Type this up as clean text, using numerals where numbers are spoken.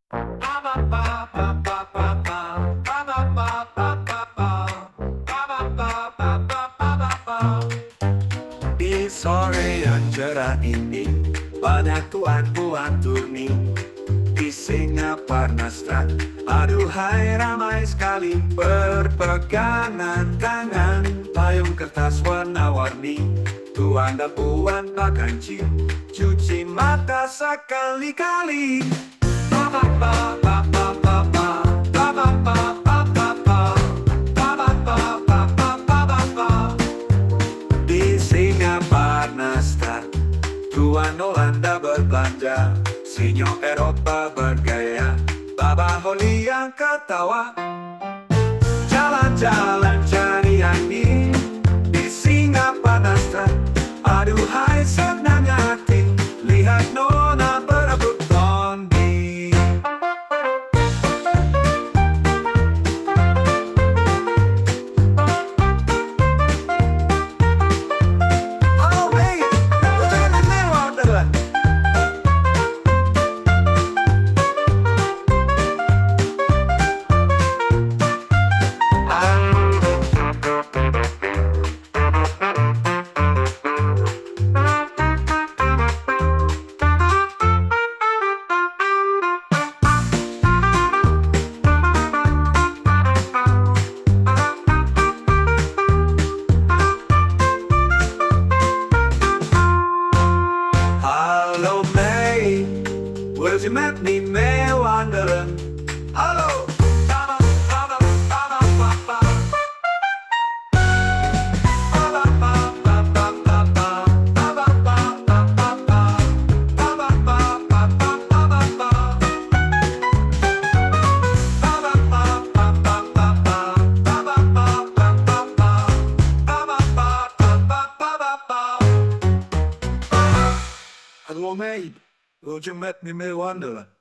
Di sore yang cerah ini, banyak tuan-tuan turni di Singaparna. Aduhai ramai sekali berpegangan tangan, payung kertas warna-warni. Tuan dan puan makan cuci mata sekali-kali. Di Singaparna, tuan Holanda berbelanja, sinyo Eropa bergaya, Baba Holly yang ketawa. Jalan-jalan cari angin di Singaparna. Aduhai senangnya hati lihat nona berebut bondi. Oh hey, jangan lewat dah. Hallo May, wil je met me mee wandelen? Hallo! Hallo May, wil je met me mee wandelen?